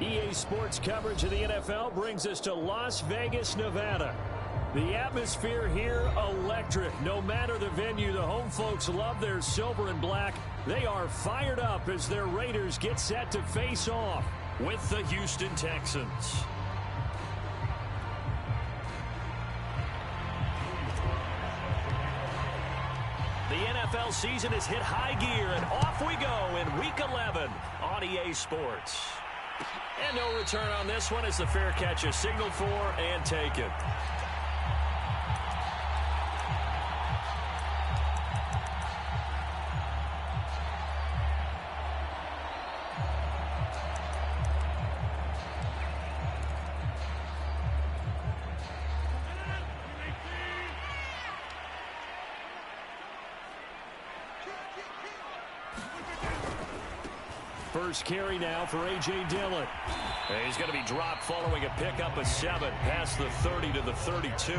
EA Sports coverage of the NFL brings us to Las Vegas, Nevada. The atmosphere here, electric. No matter the venue, the home folks love their silver and black. They are fired up as their Raiders get set to face off with the Houston Texans. The NFL season has hit high gear, and off we go in Week 11 on EA Sports. And no return on this one as the fair catch is signaled for and taken. First carry now for A.J. Dillon. And he's going to be dropped following a pickup of 7 past the 30 to the 32.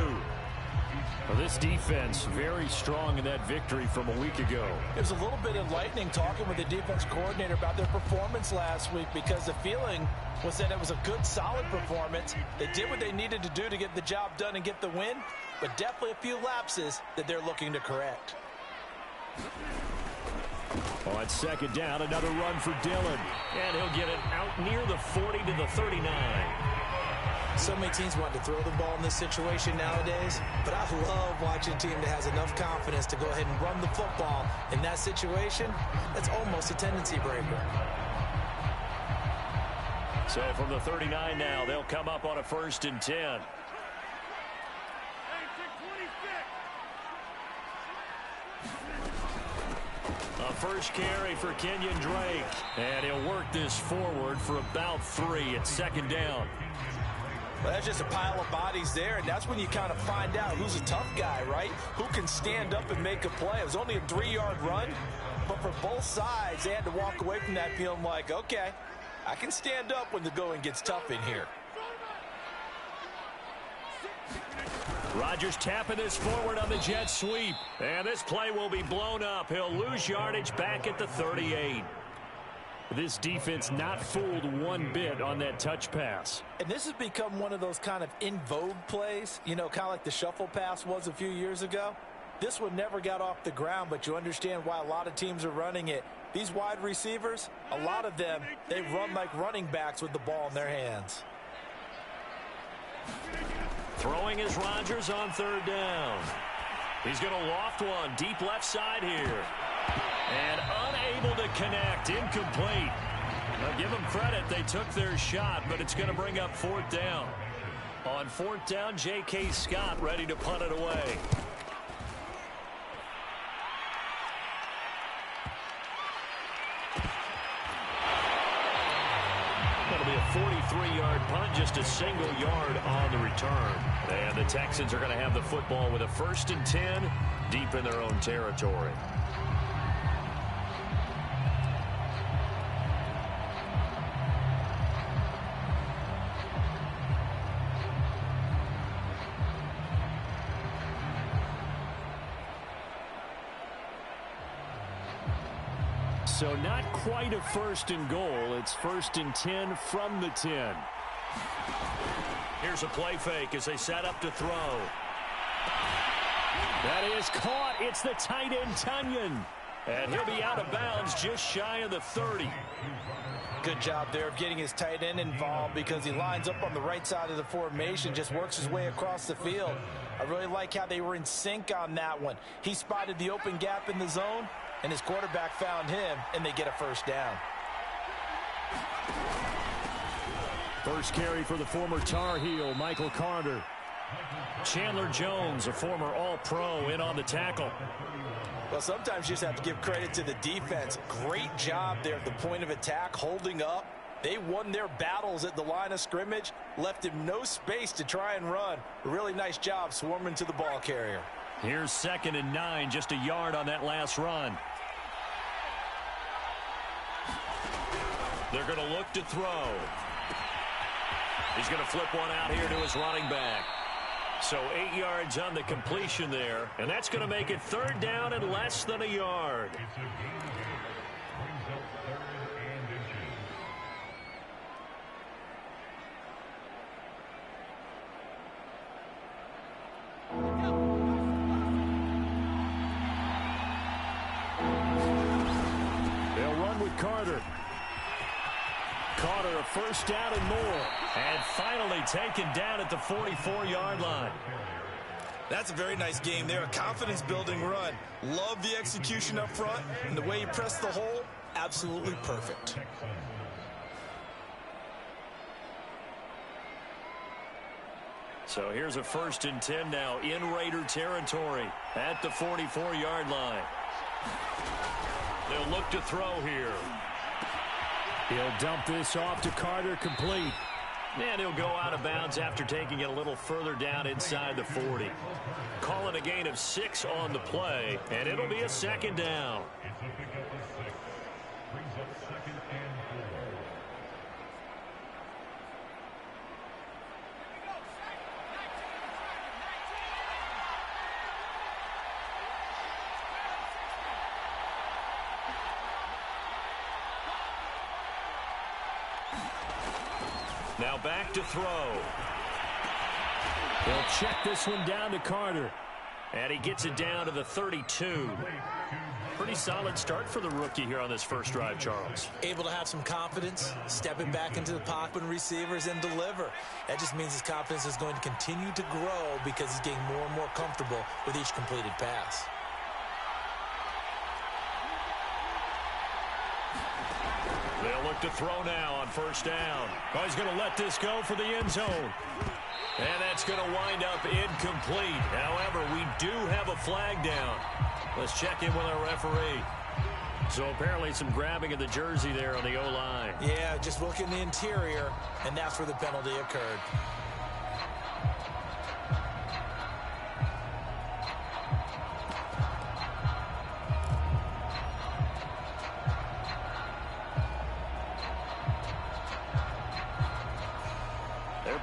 Well, this defense very strong in that victory from a week ago. It was a little bit enlightening talking with the defense coordinator about their performance last week because the feeling was that it was a good, solid performance. They did what they needed to do to get the job done and get the win, but definitely a few lapses that they're looking to correct. On second down, another run for Dillon. And he'll get it out near the 40 to the 39. So many teams want to throw the ball in this situation nowadays, but I love watching a team that has enough confidence to go ahead and run the football. In that situation, that's almost a tendency breaker. So from the 39 now, they'll come up on a 1st and 10. A first carry for Kenyon Drake. And he'll work this forward for about 3 at 2nd down. Well, that's just a pile of bodies there, and that's when you kind of find out who's a tough guy, right? Who can stand up and make a play. It was only a 3-yard run, but for both sides, they had to walk away from that feeling like, okay, I can stand up when the going gets tough in here. Rodgers tapping this forward on the jet sweep. And this play will be blown up. He'll lose yardage back at the 38. This defense not fooled one bit on that touch pass. And this has become one of those kind of in vogue plays, you know, kind of like the shuffle pass was a few years ago. This one never got off the ground, but you understand why a lot of teams are running it. These wide receivers, a lot of them, they run like running backs with the ball in their hands. Throwing is Rodgers on 3rd down. He's going to loft one deep left side here. And unable to connect. Incomplete. Now give them credit. They took their shot, but it's going to bring up 4th down. On 4th down, J.K. Scott ready to punt it away. That'll be a 43-yard punt, just a single yard on the return. And the Texans are going to have the football with a 1st and 10 deep in their own territory. So not quite a 1st and goal. It's 1st and 10 from the 10. Here's a play fake as they set up to throw. That is caught. It's the tight end, Tunyon. And he'll be out of bounds just shy of the 30. Good job there of getting his tight end involved because he lines up on the right side of the formation, just works his way across the field. I really like how they were in sync on that one. He spotted the open gap in the zone, and his quarterback found him, and they get a 1st down. First carry for the former Tar Heel, Michael Carter. Chandler Jones, a former All-Pro, in on the tackle. Well, sometimes you just have to give credit to the defense. Great job there at the point of attack, holding up. They won their battles at the line of scrimmage, left him no space to try and run. A really nice job swarming to the ball carrier. Here's 2nd and 9, just a yard on that last run. They're going to look to throw. He's going to flip one out here to his running back. So 8 yards on the completion there, and that's going to make it 3rd down and less than a yard. run with Carter. Carter, a first down and more. And finally taken down at the 44-yard line. That's a very nice game there. A confidence-building run. Love the execution up front. And the way he pressed the hole, absolutely perfect. So here's a 1st and 10 now in Raider territory at the 44-yard line. They'll look to throw here. He'll dump this off to Carter, complete. And he'll go out of bounds after taking it a little further down inside the 40. Calling a gain of 6 on the play, and it'll be a 2nd down. Now back to throw. He'll check this one down to Carter. And he gets it down to the 32. Pretty solid start for the rookie here on this first drive, Charles. Able to have some confidence, stepping back into the pocket and receivers and deliver. That just means his confidence is going to continue to grow because he's getting more and more comfortable with each completed pass. They'll look to throw now on 1st down. Oh, he's going to let this go for the end zone. And that's going to wind up incomplete. However, we do have a flag down. Let's check in with our referee. So apparently some grabbing of the jersey there on the O-line. Yeah, just look in the interior, and that's where the penalty occurred.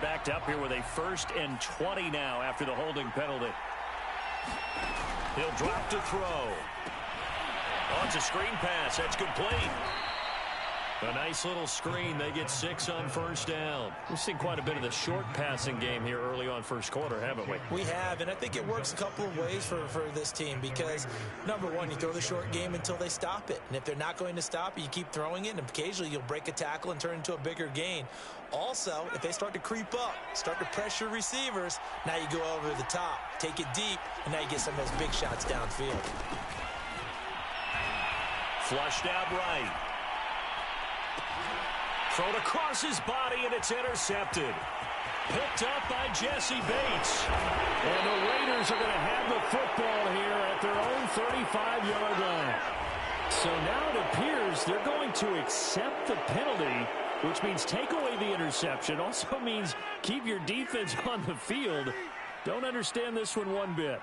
Backed up here with a 1st and 20 now after the holding penalty. He'll drop to throw. Oh, it's a screen pass. That's complete. A nice little screen. They get 6 on 1st down. We've seen quite a bit of the short passing game here early on first quarter, haven't we? We have, and I think it works a couple of ways for this team because, number one, you throw the short game until they stop it. And if they're not going to stop it, you keep throwing it, and occasionally you'll break a tackle and turn into a bigger gain. Also, if they start to creep up, start to pressure receivers, now you go over the top, take it deep, and now you get some of those big shots downfield. Flushed out right. Thrown across his body, and it's intercepted. Picked up by Jesse Bates. And the Raiders are going to have the football here at their own 35-yard line. So now it appears they're going to accept the penalty, which means take away the interception. Also means keep your defense on the field. Don't understand this one bit.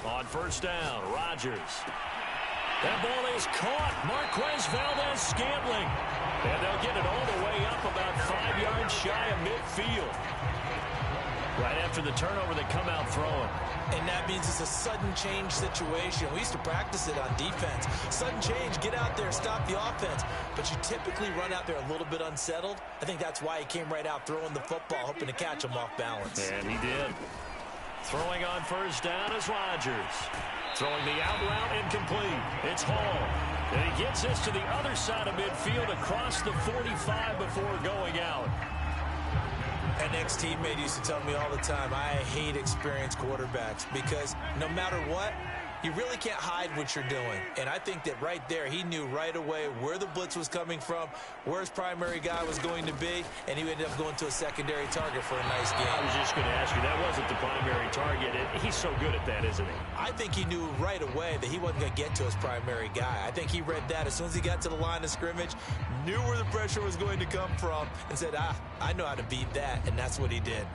On 1st down, Rodgers. That ball is caught. Marquez Valdez-Scantling. And they'll get it all the way up about 5 yards shy of midfield. Right after the turnover, they come out throwing. And that means it's a sudden change situation. We used to practice it on defense. Sudden change, get out there, stop the offense. But you typically run out there a little bit unsettled. I think that's why he came right out throwing the football, hoping to catch him off balance. And he did. Throwing on 1st down is Rodgers. Throwing the out route incomplete. It's Hall. And he gets this to the other side of midfield across the 45 before going out. An ex-teammate used to tell me all the time, I hate experienced quarterbacks because no matter what, you really can't hide what you're doing. And I think that right there, he knew right away where the blitz was coming from, where his primary guy was going to be, and he ended up going to a secondary target for a nice game. I was just going to ask you, that wasn't the primary target. He's so good at that, isn't he? I think he knew right away that he wasn't going to get to his primary guy. I think he read that as soon as he got to the line of scrimmage, knew where the pressure was going to come from, and said, I know how to beat that, and that's what he did.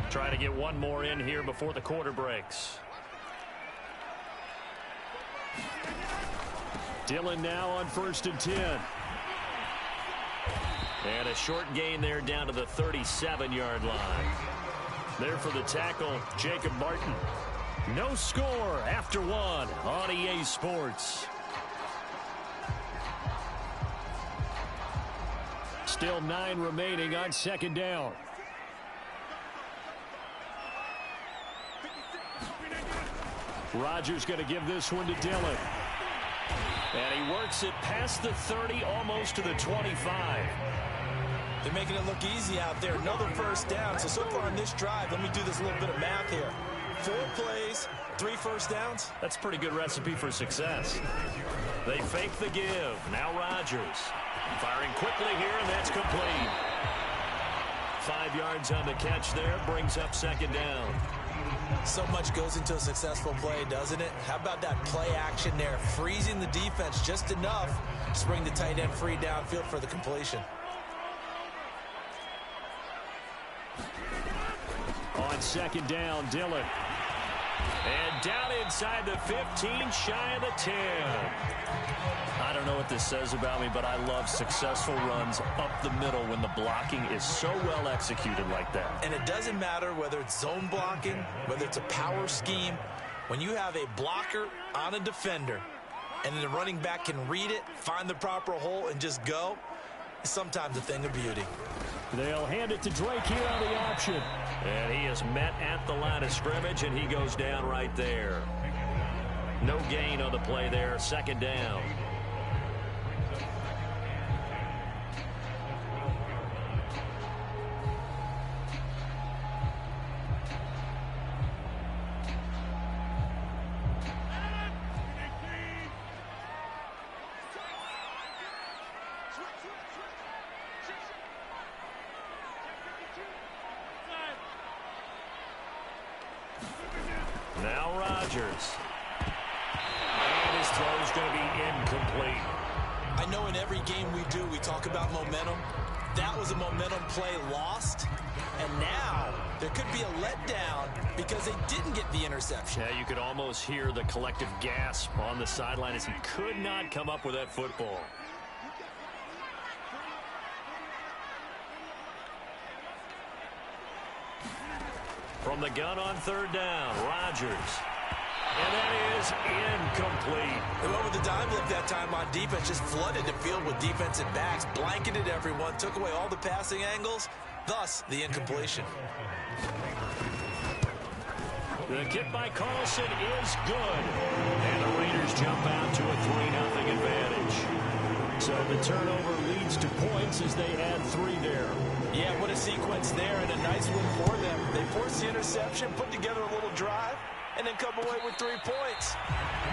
Try to get one more in here before the quarter breaks. Dillon now on 1st and 10. And a short gain there down to the 37-yard line. There for the tackle, Jacob Martin. No score after one on EA Sports. Still 9 remaining on 2nd down. Rodgers going to give this one to Dillon. And he works it past the 30, almost to the 25. They're making it look easy out there. Another first down. So far on this drive, let me do this little bit of math here. 4 plays, 3 first downs. That's a pretty good recipe for success. They fake the give. Now Rodgers. Firing quickly here, and that's complete. 5 yards on the catch there. Brings up second down. So much goes into a successful play, doesn't it? How about that play action there? Freezing the defense just enough to bring the tight end free downfield for the completion. On second down, Dillon. And down inside the 15, shy of the 10. I don't know what this says about me, but I love successful runs up the middle when the blocking is so well executed like that. And it doesn't matter whether it's zone blocking, whether it's a power scheme. When you have a blocker on a defender and then the running back can read it, find the proper hole, and just go, it's sometimes a thing of beauty. They'll hand it to Drake here on the option. And he is met at the line of scrimmage, and he goes down right there. No gain on the play there. Second down. Now Rodgers. And his throw's going to be incomplete. I know in every game we do, we talk about momentum. That was a momentum play lost. And now there could be a letdown because they didn't get the interception. Yeah, you could almost hear the collective gasp on the sideline as he could not come up with that football. From the gun on third down, Rodgers. And that is incomplete. They went with the dime look that time on defense, just flooded the field with defensive backs, blanketed everyone, took away all the passing angles, thus the incompletion. The kick by Carlson is good. And the Raiders jump out to a 3-0 advantage. So the turnover leads to points as they add 3 there. Yeah, what a sequence there, and a nice win for them. They forced the interception, put together a little drive, and then come away with 3 points.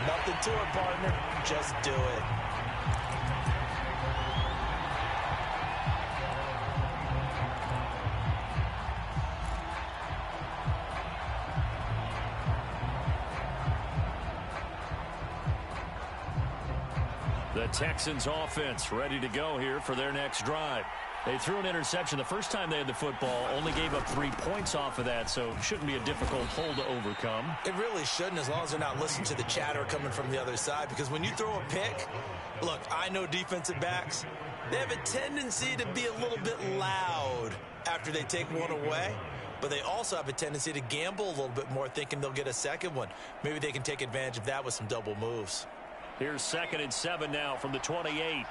Nothing to it, partner. Just do it. The Texans offense ready to go here for their next drive. They threw an interception the first time they had the football, only gave up 3 points off of that, so shouldn't be a difficult hole to overcome. It really shouldn't, as long as they're not listening to the chatter coming from the other side, because when you throw a pick, look, I know defensive backs, they have a tendency to be a little bit loud after they take one away, but they also have a tendency to gamble a little bit more, thinking they'll get a second one. Maybe they can take advantage of that with some double moves. Here's 2nd and 7 now from the 28.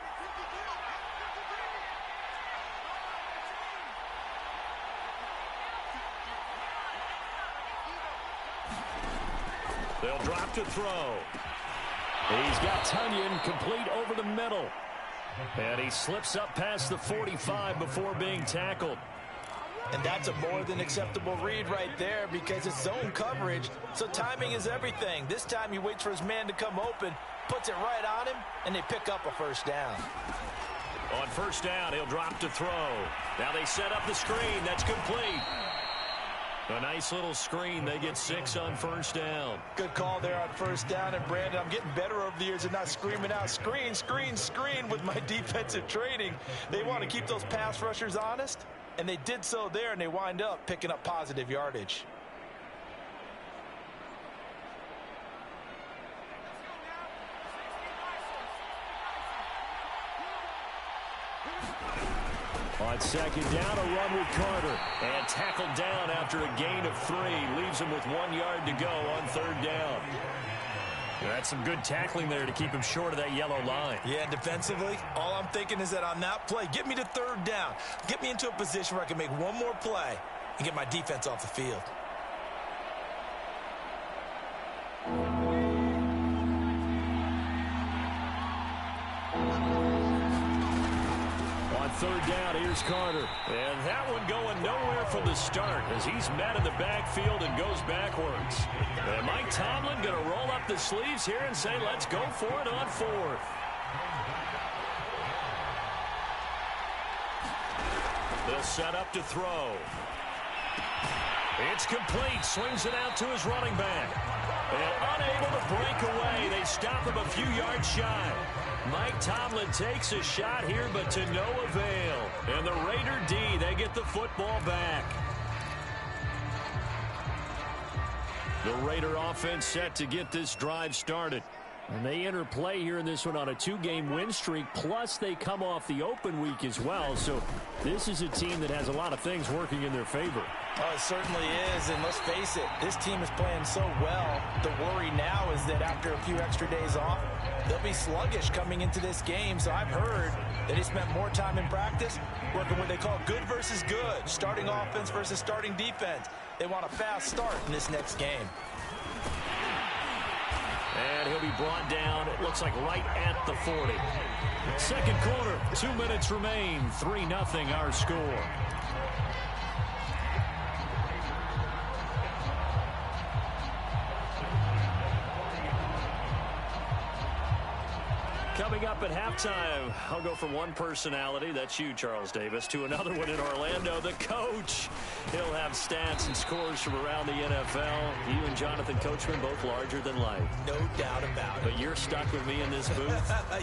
They'll drop to throw. He's got Tunyon complete over the middle. And he slips up past the 45 before being tackled. And that's a more than acceptable read right there because it's zone coverage, so timing is everything. This time he waits for his man to come open, puts it right on him, and they pick up a first down. On first down, he'll drop to throw. Now they set up the screen. That's complete. A nice little screen. They get 6 on first down. Good call there on first down. And, Brandon, I'm getting better over the years and not screaming out, screen, screen, screen with my defensive training. They want to keep those pass rushers honest, and they did so there, and they wind up picking up positive yardage. On second down, a run with Carter. And tackled down after a gain of 3. Leaves him with 1 yard to go on third down. That's some good tackling there to keep him short of that yellow line. Yeah, defensively, all I'm thinking is that on that play, get me to third down. Get me into a position where I can make one more play and get my defense off the field. third down. Here's Carter. And that one going nowhere from the start as he's met in the backfield and goes backwards. And Mike Tomlin going to roll up the sleeves here and say, let's go for it on fourth. They'll set up to throw. It's complete. Swings it out to his running back. And unable to break away. They stop him a few yards shy. Mike Tomlin takes a shot here, but to no avail. And the Raider D, they get the football back. The Raider offense set to get this drive started. And they enter play here in this one on a 2-game win streak, plus they come off the open week as well. So this is a team that has a lot of things working in their favor. Oh, it certainly is, and let's face it, this team is playing so well. The worry now is that after a few extra days off, they'll be sluggish coming into this game. So I've heard that he spent more time in practice working what they call good versus good, starting offense versus starting defense. They want a fast start in this next game. And he'll be brought down, it looks like right at the 40. Second quarter, 2 minutes remain, 3-0 our score. Coming up at halftime, I'll go from one personality, that's you, Charles Davis, to another one in Orlando, the coach. He'll have stats and scores from around the NFL. You and Jonathan Coachman both larger than life. No doubt about it. But you're stuck with me in this booth,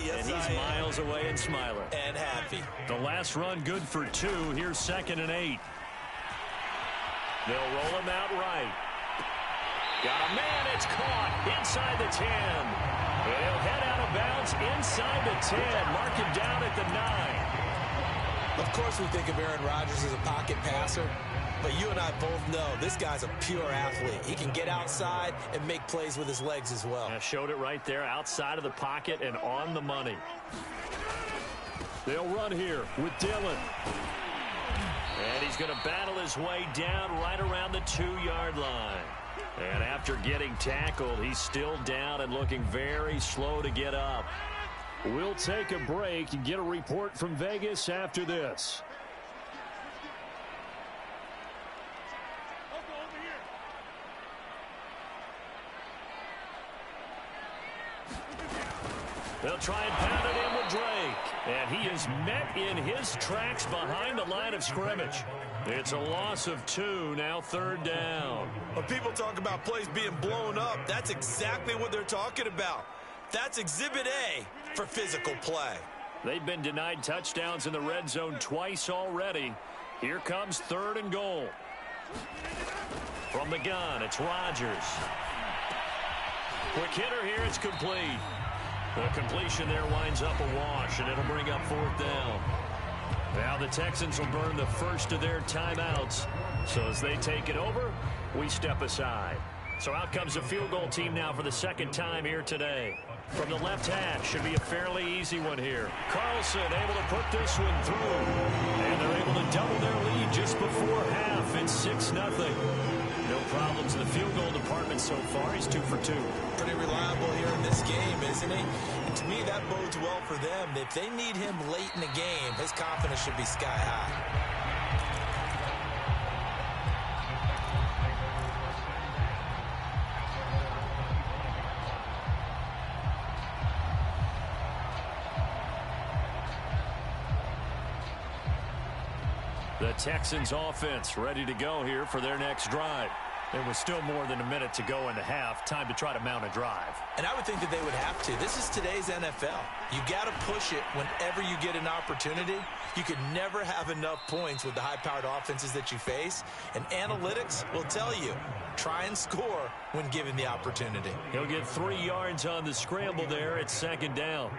yes, and he's miles away and smiling. And happy. The last run good for 2. Here's 2nd and 8. They'll roll him out right. Got a man, it's caught inside the 10. And he'll head out of bounds inside the 10. Mark him down at the 9. Of course we think of Aaron Rodgers as a pocket passer, but you and I both know this guy's a pure athlete. He can get outside and make plays with his legs as well. I showed it right there, outside of the pocket and on the money. They'll run here with Dillon. And he's going to battle his way down right around the 2-yard line. And after getting tackled, he's still down and looking very slow to get up. We'll take a break and get a report from Vegas after this. They'll try and pound it in with Drake. And he is met in his tracks behind the line of scrimmage. It's a loss of 2, now 3rd down. When people talk about plays being blown up, that's exactly what they're talking about. That's Exhibit A for physical play. They've been denied touchdowns in the red zone twice already. Here comes 3rd and goal. From the gun, it's Rodgers. Quick hitter here, it's complete. The completion there winds up a wash, and it'll bring up 4th down. Now the Texans will burn the first of their timeouts. So as they take it over, we step aside. So out comes the field goal team now for the 2nd time here today. From the left hash, should be a fairly easy one here. Carlson able to put this one through. And they're able to double their lead just before half. It's 6-0. No problems in the field goal department so far. He's 2 for 2. Pretty reliable here in this game, isn't he? And to me, that bodes well for them. If they need him late in the game, his confidence should be sky high. The Texans offense ready to go here for their next drive. There was still more than a minute to go in the half. Time to try to mount a drive. And I would think that they would have to. This is today's NFL. You got to push it whenever you get an opportunity. You could never have enough points with the high-powered offenses that you face. And analytics will tell you, try and score when given the opportunity. He'll get 3 yards on the scramble there at 2nd down.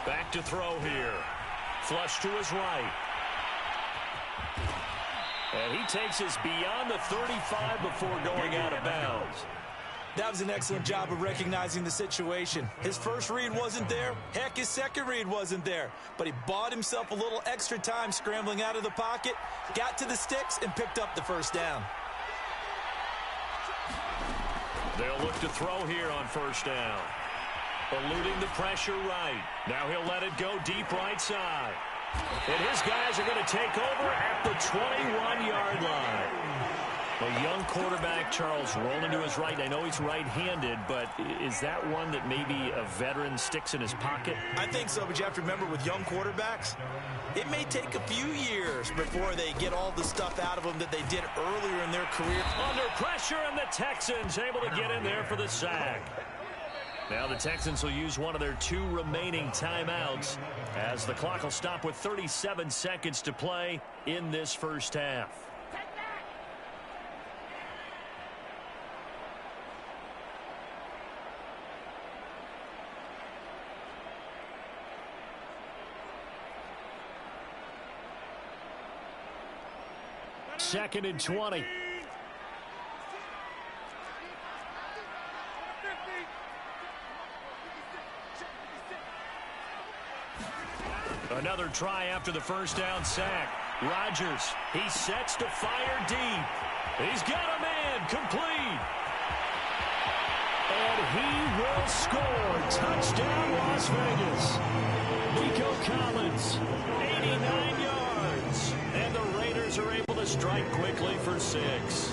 Back to throw here. Flush to his right. And he takes us beyond the 35 before going out of bounds. That was an excellent job of recognizing the situation. His first read wasn't there. Heck, his second read wasn't there. But he bought himself a little extra time scrambling out of the pocket, got to the sticks, and picked up the first down. They'll look to throw here on first down. Eluding the pressure right. Now he'll let it go deep right side. And his guys are going to take over at the 21-yard line. A young quarterback, Charles, rolling to his right. I know he's right-handed, but is that one that maybe a veteran sticks in his pocket? I think so, but you have to remember with young quarterbacks, it may take a few years before they get all the stuff out of them that they did earlier in their career. Under pressure, and the Texans able to get in there for the sack. Now the Texans will use one of their 2 remaining timeouts as the clock will stop with 37 seconds to play in this first half. Second and 20. Another try after the first down sack. Rodgers, he sets to fire deep. He's got a man complete. And he will score. Touchdown, Las Vegas. Nico Collins, 89 yards. And the Raiders are able to strike quickly for 6.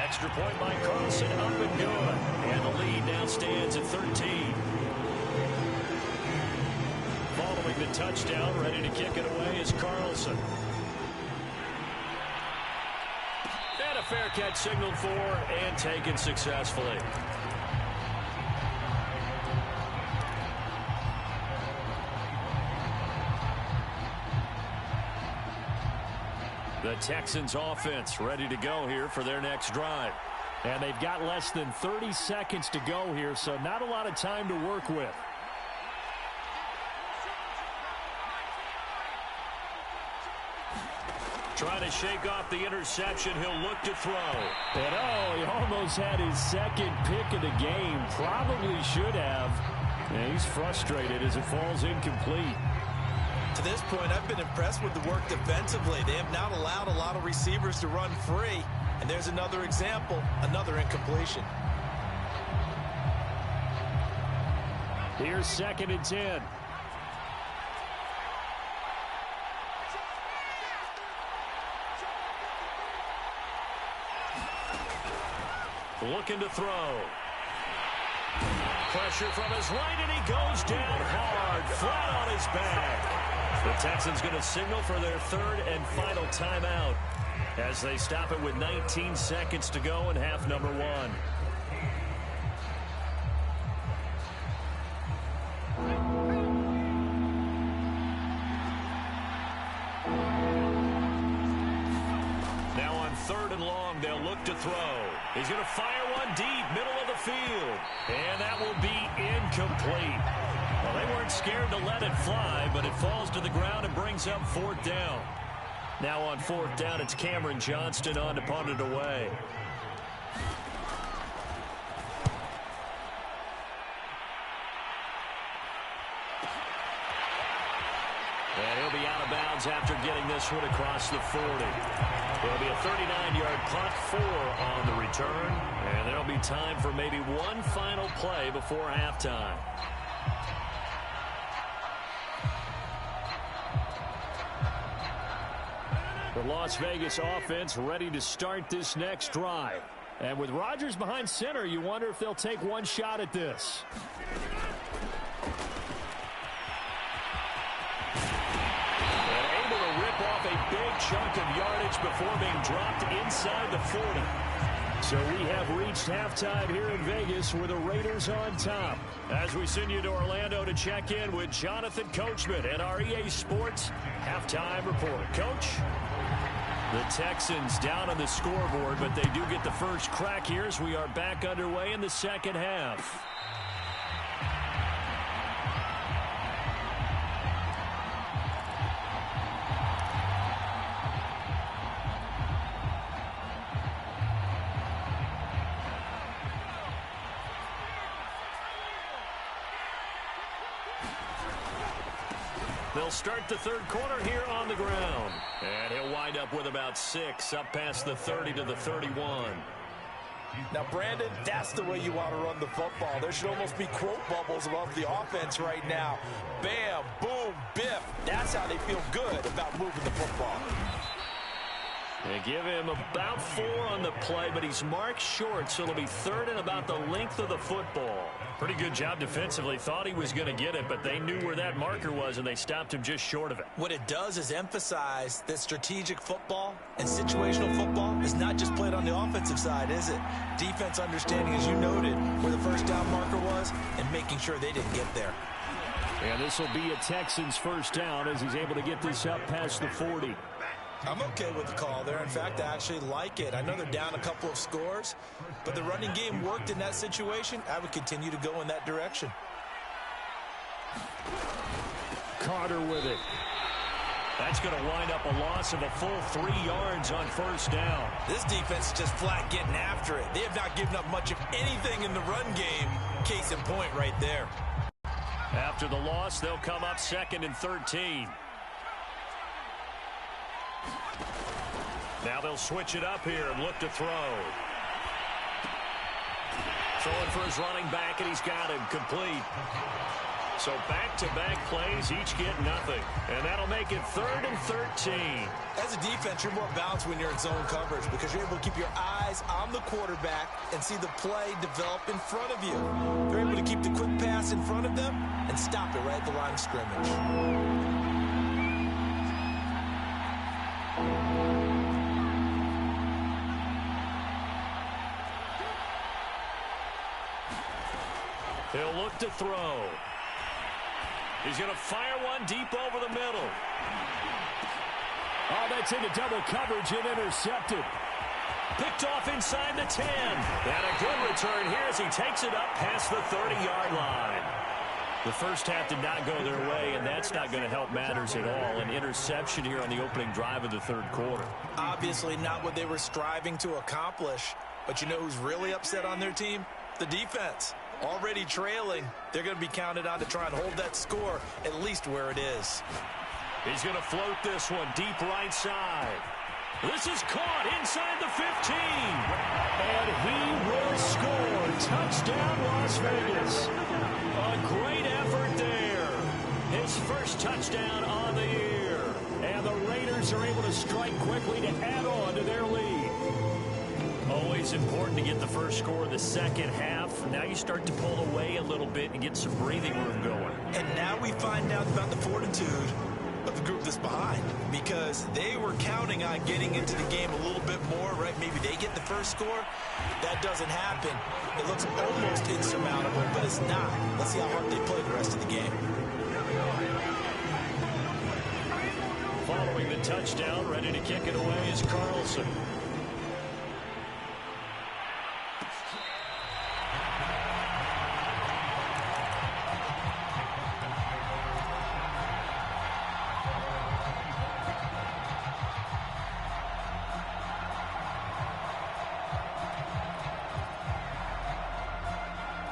Extra point by Carlson, up and good. And the lead now stands at 13. Following the touchdown, ready to kick it away is Carlson. And a fair catch signaled for and taken successfully. The Texans offense ready to go here for their next drive. And they've got less than 30 seconds to go here, so not a lot of time to work with. Trying to shake off the interception. He'll look to throw. And oh, he almost had his second pick of the game. Probably should have. And he's frustrated as it falls incomplete. To this point, I've been impressed with the work defensively. They have not allowed a lot of receivers to run free. And there's another example, another incompletion. Here's second and 10. Looking to throw. Pressure from his right, and he goes down hard, flat on his back. The Texans going to signal for their third and final timeout as they stop it with 19 seconds to go in half number 1. Now on third and long, they'll look to throw. He's going to fire one deep, middle of the field. And that will be incomplete. Well, they weren't scared to let it fly, but it falls to the ground and brings up fourth down. Now on fourth down, it's Cameron Johnston on to punt it away. And he'll be out of bounds after getting this one across the 40. It'll be a 39-yard punt, 4 on the return. And there'll be time for maybe one final play before halftime. The Las Vegas offense ready to start this next drive. And with Rodgers behind center, you wonder if they'll take one shot at this. And able to rip off a big chunk of yardage before being dropped inside the 40. So we have reached halftime here in Vegas with the Raiders on top. As we send you to Orlando to check in with Jonathan Coachman and our EA Sports halftime report. Coach? The Texans down on the scoreboard, but they do get the first crack here as we are back underway in the second half. They'll start the third quarter here on the ground. And he'll wind up with about 6, up past the 30 to the 31. Now, Brandon, that's the way you want to run the football. There should almost be quote bubbles above the offense right now. Bam, boom, biff. That's how they feel good about moving the football. They give him about 4 on the play, but he's marked short, so it'll be 3rd and about the length of the football. Pretty good job defensively. Thought he was going to get it, but they knew where that marker was, and they stopped him just short of it. What it does is emphasize that strategic football and situational football is not just played on the offensive side, is it? Defense understanding, as you noted, where the first down marker was and making sure they didn't get there. And this will be a Texans first down as he's able to get this up past the 40. I'm okay with the call there. In fact, I actually like it. I know they're down a couple of scores, but the running game worked in that situation. I would continue to go in that direction. Carter with it. That's going to wind up a loss of a full 3 yards on first down. This defense is just flat getting after it. They have not given up much of anything in the run game. Case in point right there. After the loss, they'll come up 2nd and 13. Now they'll switch it up here and look to throw. Throwing for his running back, and he's got him complete. So back-to-back plays, each get nothing. And that'll make it 3rd and 13. As a defense, you're more balanced when you're in zone coverage because you're able to keep your eyes on the quarterback and see the play develop in front of you. They're able to keep the quick pass in front of them and stop it right at the line of scrimmage. He'll look to throw. He's going to fire one deep over the middle. Oh, that's into double coverage and intercepted. Picked off inside the 10. And a good return here as he takes it up past the 30-yard line. The first half did not go their way, and that's not going to help matters at all. An interception here on the opening drive of the third quarter. Obviously not what they were striving to accomplish. But you know who's really upset on their team? The defense. Already trailing, they're going to be counted on to try and hold that score at least where it is. He's going to float this one deep right side. This is caught inside the 15. And he will score. Touchdown, Las Vegas. A great effort there. His first touchdown on the year. And the Raiders are able to strike quickly to add on to their lead. Always important to get the first score of the second half. Now you start to pull away a little bit and get some breathing room going. And now we find out about the fortitude of the group that's behind because they were counting on getting into the game a little bit more, right? Maybe they get the first score. That doesn't happen. It looks almost insurmountable, but it's not. Let's see how hard they play the rest of the game. Following the touchdown, ready to kick it away is Carlson.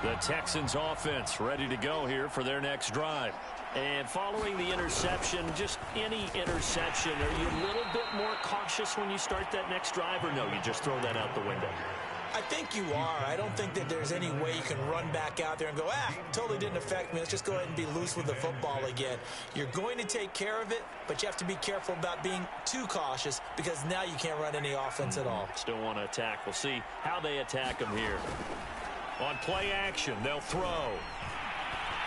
The Texans offense ready to go here for their next drive. And following the interception, just any interception, are you a little bit more cautious when you start that next drive, or no, you just throw that out the window? I think you are. I don't think that there's any way you can run back out there and go, totally didn't affect me. Let's just go ahead and be loose with the football again. You're going to take care of it, but you have to be careful about being too cautious because now you can't run any offense at all. Still want to attack. We'll see how they attack them here. On play action, they'll throw.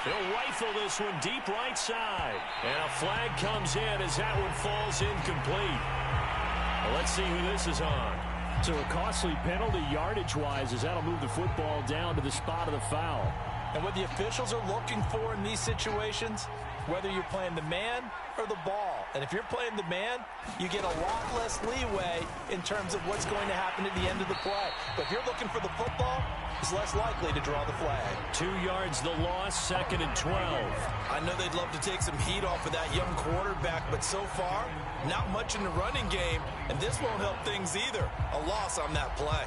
They'll rifle this one deep right side. And a flag comes in as that one falls incomplete. Well, let's see who this is on. So a costly penalty yardage-wise as that'll move the football down to the spot of the foul. And what the officials are looking for in these situations, whether you're playing the man or the ball. And if you're playing the man, you get a lot less leeway in terms of what's going to happen at the end of the play. But if you're looking for the football, it's less likely to draw the flag. 2 yards the loss, 2nd and 12. I know they'd love to take some heat off of that young quarterback, but so far, not much in the running game, and this won't help things either. A loss on that play.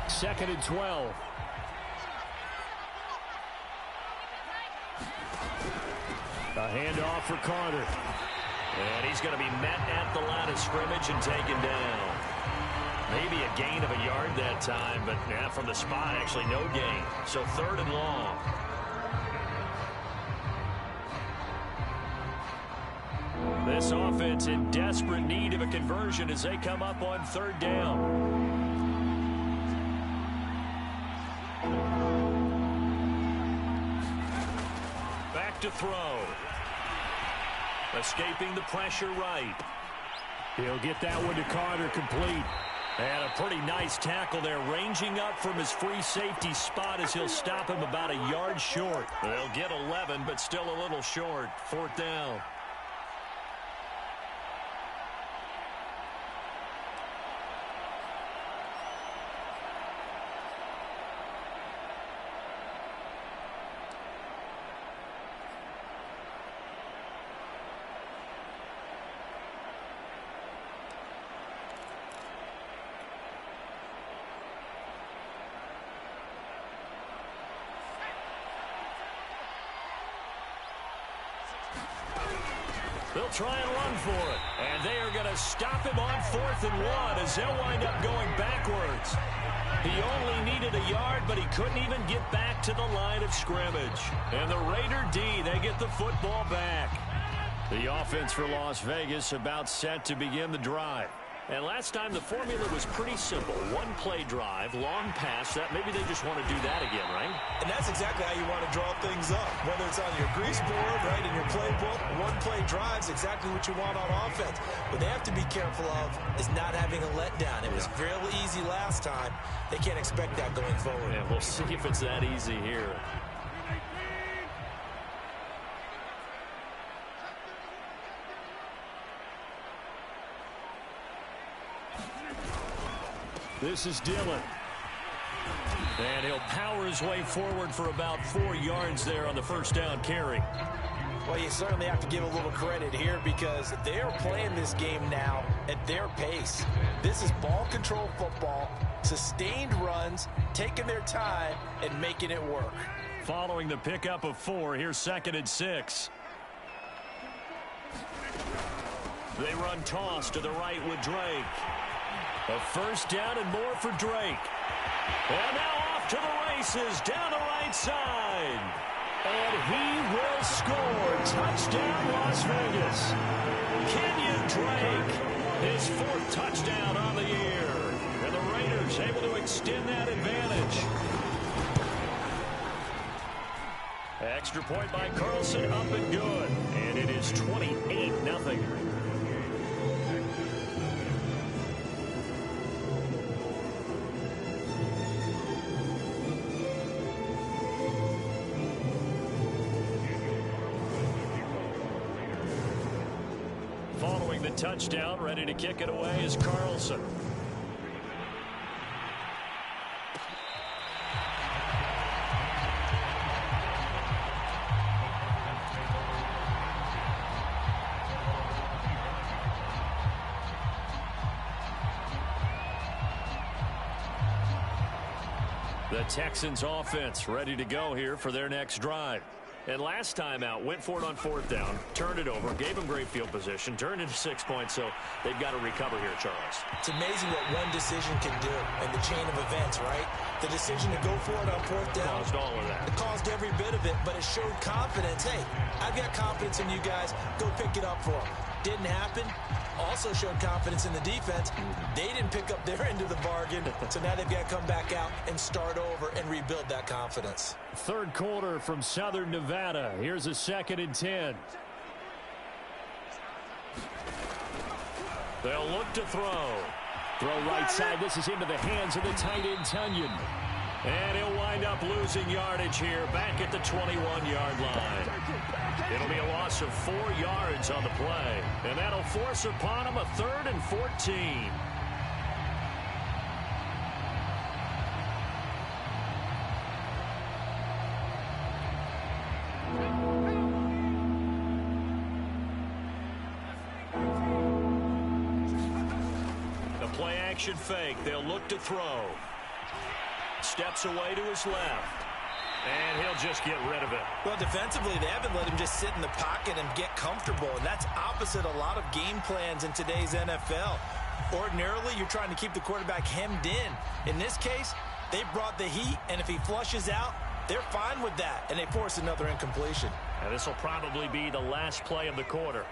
2nd and 12. A handoff for Carter. And he's going to be met at the line of scrimmage and taken down. Maybe a gain of a yard that time, but from the spot, actually no gain. So 3rd and long. This offense in desperate need of a conversion as they come up on 3rd down. To throw. Escaping the pressure right. He'll get that one to Carter, complete. And a pretty nice tackle there, ranging up from his free safety spot as he'll stop him about a yard short. They'll get 11, but still a little short. 4th down. They'll try and run for it. And they are going to stop him on 4th and 1 as they'll wind up going backwards. He only needed a yard, but he couldn't even get back to the line of scrimmage. And the Raider D, they get the football back. The offense for Las Vegas about set to begin the drive. And last time the formula was pretty simple. 1-play drive, long pass. That maybe they just want to do that again, right? And that's exactly how you want to draw things up. Whether it's on your grease board, right, in your playbook, 1-play drive's exactly what you want on offense. What they have to be careful of is not having a letdown. It was real easy last time. They can't expect that going forward. Yeah, we'll see if it's that easy here. This is Dillon. And he'll power his way forward for about 4 yards there on the 1st down carry. Well, you certainly have to give a little credit here because they're playing this game now at their pace. This is ball control football, sustained runs, taking their time, and making it work. Following the pickup of 4, here's 2nd and 6. They run toss to the right with Drake. A 1st down and more for Drake. And now off to the races down the right side. And he will score. Touchdown, Las Vegas. Kenyon Drake, his 4th touchdown on the year. And the Raiders able to extend that advantage. Extra point by Carlson, up and good. And it is 28-0. Following the touchdown, ready to kick it away is Carlson. The Texans offense ready to go here for their next drive. And last time out, went for it on 4th down, turned it over, gave them great field position, turned into 6 points, so they've got to recover here, Charles. It's amazing what one decision can do in the chain of events, right? The decision to go for it on 4th down. Caused all of that. It caused every bit of it, but it showed confidence. Hey, I've got confidence in you guys. Go pick it up for them. Didn't happen. Also showed confidence in the defense. They didn't pick up their end of the bargain, so now they've got to come back out and start over and rebuild that confidence. 3rd quarter from Southern Nevada. Here's a 2nd and 10. They'll look to throw. Throw right side. This is into the hands of the tight end, Tunyon. And he'll wind up losing yardage here back at the 21-yard line. It'll be a loss of 4 yards on the play. And that'll force upon him a 3rd and 14. The play action fake. They'll look to throw. Steps away to his left. And he'll just get rid of it. Well, defensively, they haven't let him just sit in the pocket and get comfortable, and that's opposite a lot of game plans in today's NFL. Ordinarily, you're trying to keep the quarterback hemmed in. In this case, they brought the heat, and if he flushes out, they're fine with that, and they force another incompletion. And this will probably be the last play of the quarter.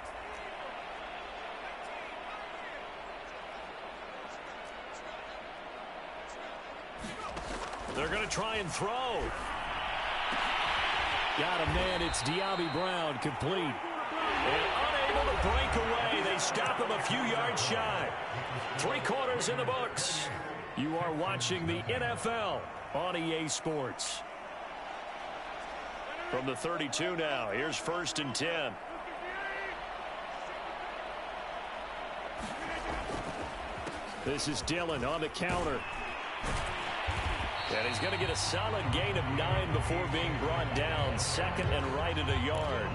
They're going to try and throw. Got a man. It's De'Ami Brown, complete. And unable to break away. They stop him a few yards shy. 3 quarters in the books. You are watching the NFL on EA Sports. From the 32 now, here's 1st and 10. This is Dillon on the counter. And he's going to get a solid gain of 9 before being brought down. 2nd and right at a yard.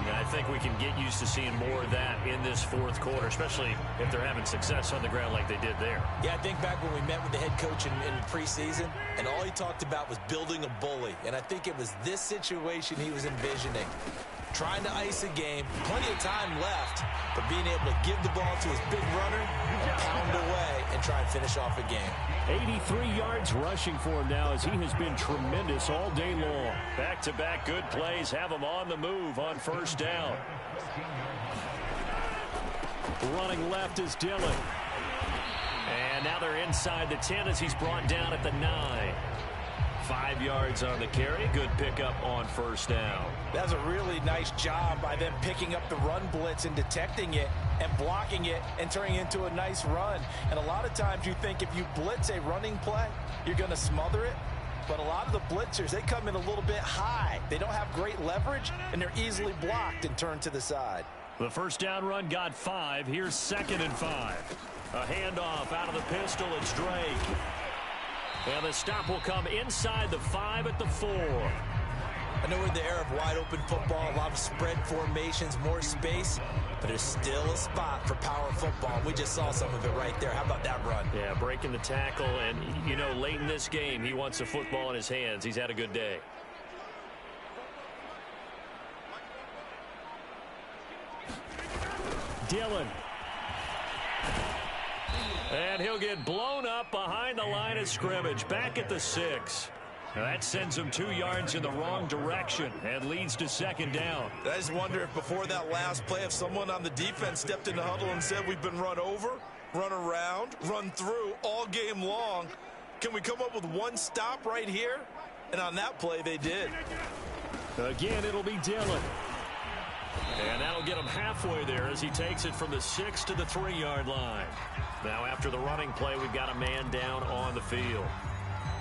And I think we can get used to seeing more of that in this 4th quarter, especially if they're having success on the ground like they did there. Yeah, I think back when we met with the head coach in preseason, and all he talked about was building a bully. And I think it was this situation he was envisioning. Trying to ice a game, plenty of time left, but being able to give the ball to his big runner, pound away, and try and finish off a game. 83 yards rushing for him now as he has been tremendous all day long. Back-to-back good plays have him on the move on 1st down. Running left is Dillon. And now they're inside the 10 as he's brought down at the 9. 5 yards on the carry. Good pickup on 1st down. That's a really nice job by them picking up the run blitz and detecting it and blocking it and turning it into a nice run. And a lot of times you think if you blitz a running play, you're going to smother it. But a lot of the blitzers, they come in a little bit high. They don't have great leverage, and they're easily blocked and turned to the side. The 1st down run got 5. Here's 2nd and 5. A handoff out of the pistol. It's Drake. And the stop will come inside the 5 at the 4. I know we're in the era of wide-open football, a lot of spread formations, more space, but there's still a spot for power football. We just saw some of it right there. How about that run? Yeah, breaking the tackle, and, you know, late in this game, he wants the football in his hands. He's had a good day. Dillon. And he'll get blown up behind the line of scrimmage, back at the 6. Now that sends him 2 yards in the wrong direction and leads to 2nd down. I just wonder if before that last play, if someone on the defense stepped in the huddle and said we've been run over, run around, run through all game long. Can we come up with one stop right here? And on that play, they did. Again, it'll be Dillon. And that'll get him halfway there as he takes it from the 6 to the 3-yard line. Now after the running play, we've got a man down on the field.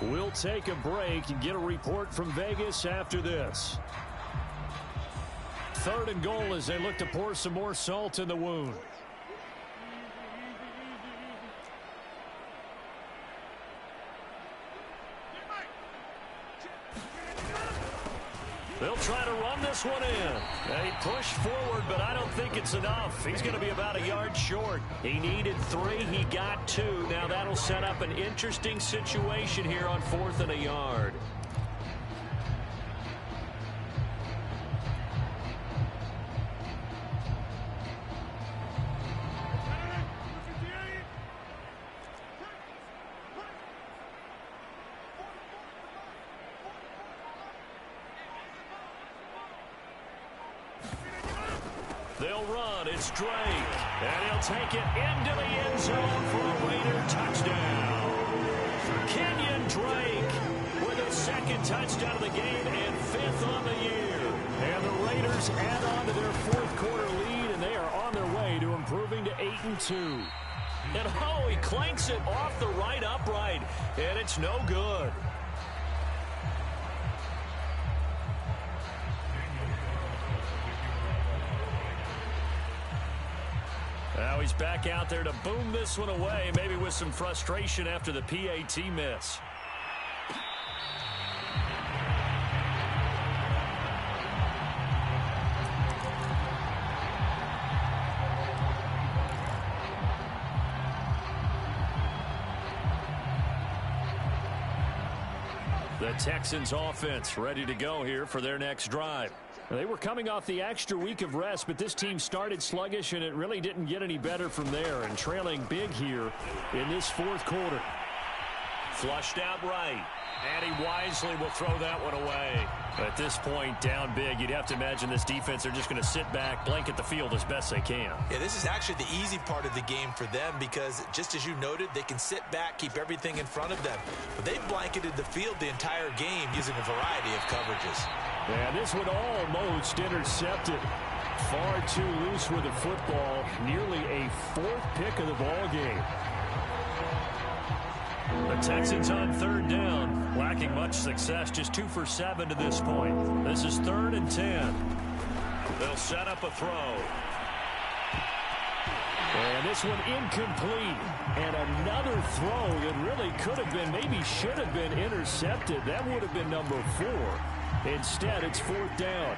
We'll take a break and get a report from Vegas after this. 3rd and goal as they look to pour some more salt in the wound. They'll try to run this one in. They push forward, but I don't think it's enough. He's going to be about a yard short. He needed 3. He got 2. Now that'll set up an interesting situation here on 4th and a yard. They'll run. It's Drake. And he'll take it into the end zone for a Raider touchdown. Kenyon Drake with his 2nd touchdown of the game and 5th on the year. And the Raiders add on to their 4th quarter lead, and they are on their way to improving to 8-2. And oh, he clanks it off the right upright, and it's no good. Now he's back out there to boom this one away, maybe with some frustration after the PAT miss. The Texans offense ready to go here for their next drive. They were coming off the extra week of rest, but this team started sluggish, and it really didn't get any better from there, and trailing big here in this fourth quarter. Flushed out right. And he wisely will throw that one away. At this point, down big, you'd have to imagine this defense are just going to sit back, blanket the field as best they can. Yeah, this is actually the easy part of the game for them because, just as you noted, they can sit back, keep everything in front of them. But they've blanketed the field the entire game using a variety of coverages. Yeah, this one almost intercepted. Far too loose with the football. Nearly a fourth pick of the ball game. The Texans on third down, lacking much success, just 2 for 7 to this point. This is 3rd and 10. They'll set up a throw. And this one incomplete. And another throw that really could have been, maybe should have been intercepted. That would have been number 4. Instead, it's 4th down.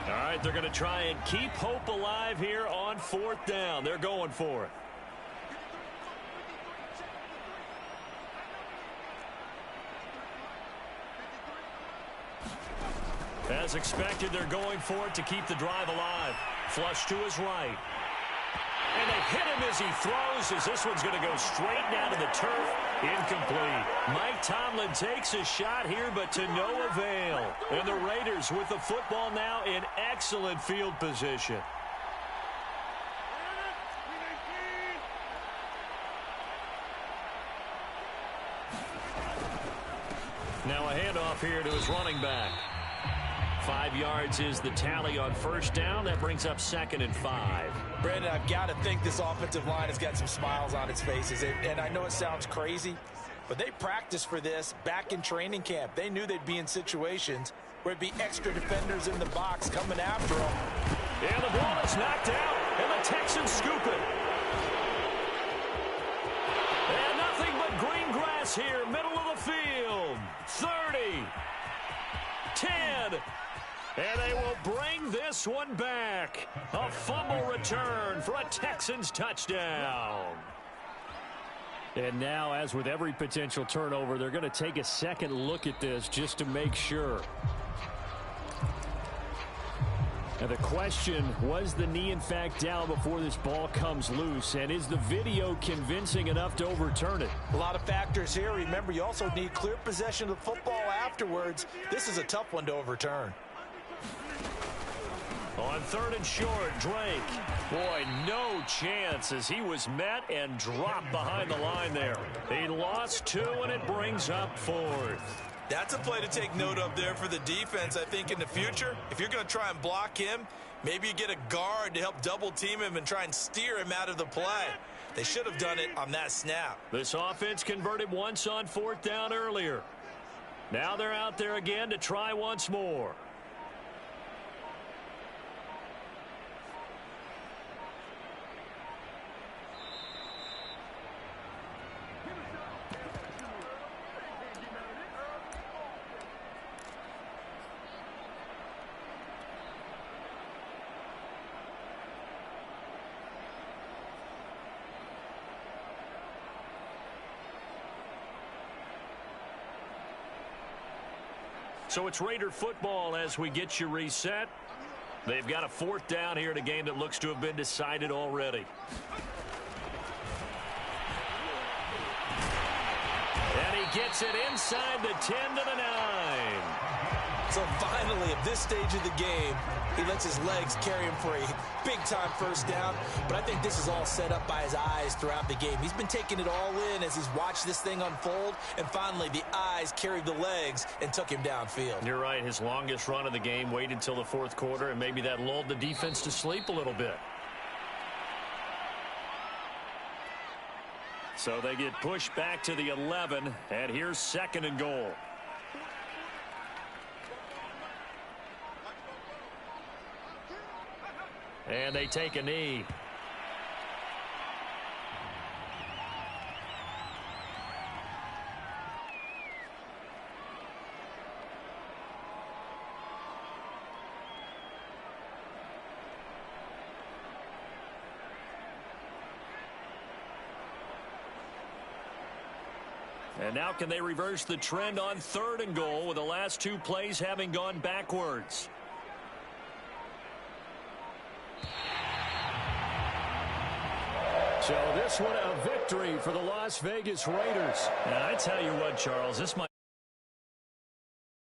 All right, they're going to try and keep hope alive here on 4th down. They're going for it. As expected, they're going for it to keep the drive alive. Flush to his right. And they hit him as he throws, as this one's going to go straight down to the turf. Incomplete. Mike Tomlin takes a shot here, but to no avail. And the Raiders with the football now in excellent field position. Now a handoff here to his running back. 5 yards is the tally on 1st down. That brings up 2nd and 5. Brandon, I've got to think this offensive line has got some smiles on its faces. And I know it sounds crazy, but they practiced for this back in training camp. They knew they'd be in situations where it'd be extra defenders in the box coming after them. And the ball is knocked out, and the Texans scoop it. And nothing but green grass here, middle of the field. 30, 10. And they will bring this one back. A fumble return for a Texans touchdown. And now, as with every potential turnover, they're going to take a second look at this just to make sure. And the question, was the knee in fact down before this ball comes loose? And is the video convincing enough to overturn it? A lot of factors here. Remember, you also need clear possession of the football afterwards. This is a tough one to overturn. On 3rd and short, Drake. Boy, no chance as he was met and dropped behind the line there. He lost 2, and it brings up 4th. That's a play to take note of there for the defense, I think, in the future. If you're going to try and block him, maybe you get a guard to help double-team him and try and steer him out of the play. They should have done it on that snap. This offense converted once on 4th down earlier. Now they're out there again to try once more. So it's Raider football as we get you reset. They've got a 4th down here in a game that looks to have been decided already. And he gets it inside the 10 to the 9. So finally, at this stage of the game, he lets his legs carry him for a big-time 1st down. But I think this is all set up by his eyes throughout the game. He's been taking it all in as he's watched this thing unfold. And finally, the eyes carried the legs and took him downfield. You're right. His longest run of the game waited until the 4th quarter, and maybe that lulled the defense to sleep a little bit. So they get pushed back to the 11, and here's 2nd and goal. And they take a knee. And now can they reverse the trend on 3rd and goal with the last 2 plays having gone backwards? So this one a victory for the Las Vegas Raiders. And I tell you what, Charles, this might